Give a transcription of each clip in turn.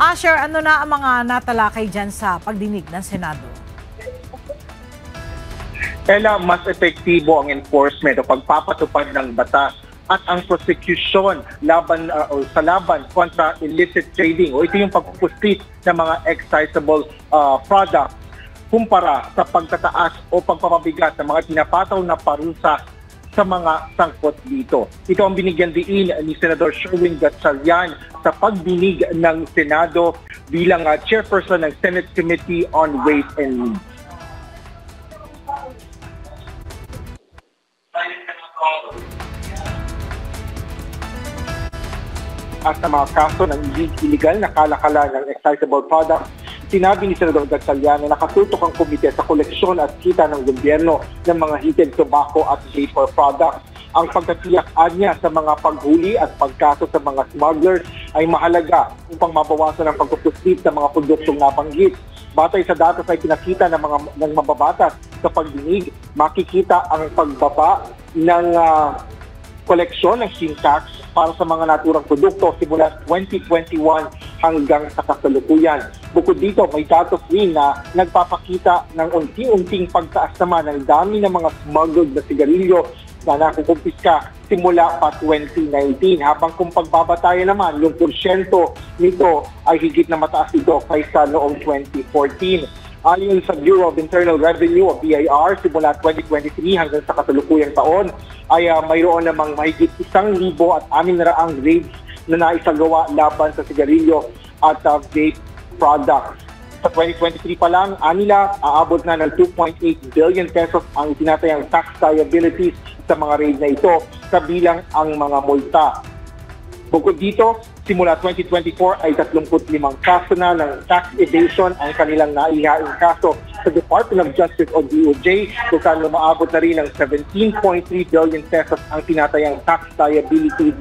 Asher, ano na ang mga natalakay dyan sa pagdinig ng Senado? Ella, mas epektibo ang enforcement o pagpapatupad ng batas at ang prosecution sa laban kontra illicit trading o ito yung pagpupuslit ng mga excisable products kumpara sa pagtataas o pagpapabigat ng mga pinapataw na parusa sa mga sangkot dito. Ito ang binigyan diin ni Senador Sherwin Gatchalian sa pagdinig ng Senado bilang chairperson ng Senate Committee on Ways and Means. At sa mga kaso ng illegal na kalakalan ng excisable products, sinabi ni Senador Gatchalian na nakatutok ang komite sa koleksyon at kita ng gobyerno ng mga heated tobacco at vapor products. Ang pagkatiyak niya sa mga paghuli at pagkaso sa mga smugglers ay mahalaga upang mabawasan ang pagpupuslit sa mga produktong nabanggit. Batay sa datos ay pinakita ng mababatas sa pagdinig, makikita ang pagbaba ng koleksyon ng sin tax para sa mga naturang produkto simula 2021 hanggang sa kasalukuyan. Bukod dito, may datos rin na nagpapakita ng unti-unting pagtaas naman ng dami ng mga smuggled na sigarilyo na nakukumpiska simula pa 2019. Habang kung pagbabatayan naman, yung porsyento nito ay higit na mataas ito kaysa noong 2014. Ayon sa Bureau of Internal Revenue o BIR, simula 2023 hanggang sa kasalukuyang taon ay mayroon namang mahigit 1,600 raids na naisagawa laban sa sigarilyo at vape products. Sa 2023 pa lang, aabot na ng 2.8 billion pesos ang itinatayang tax liabilities sa mga raid na ito, kabilang ang mga multa. Bukod dito, simula 2024 ay 35 kaso na ng tax evasion ang kanilang naihaing kaso sa Department of Justice o DOJ, kung saan lumaabot na rin ng 17.3 billion pesos ang tinatayang tax liability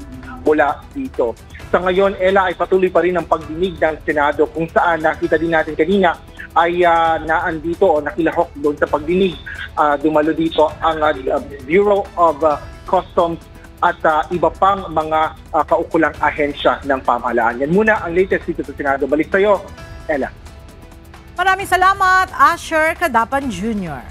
mula dito. Sa ngayon, Ella, ay patuloy pa rin ang pagdinig ng Senado kung saan nakita din natin kanina ay naandito o nakilahok doon sa pagdinig. Dumalo dito ang Bureau of Customs at iba pang mga kaukulang ahensya ng pamahalaan. Yan muna ang latest dito sa Senado. Balik sa'yo, Ella. Maraming salamat, Asher Cadapan Jr.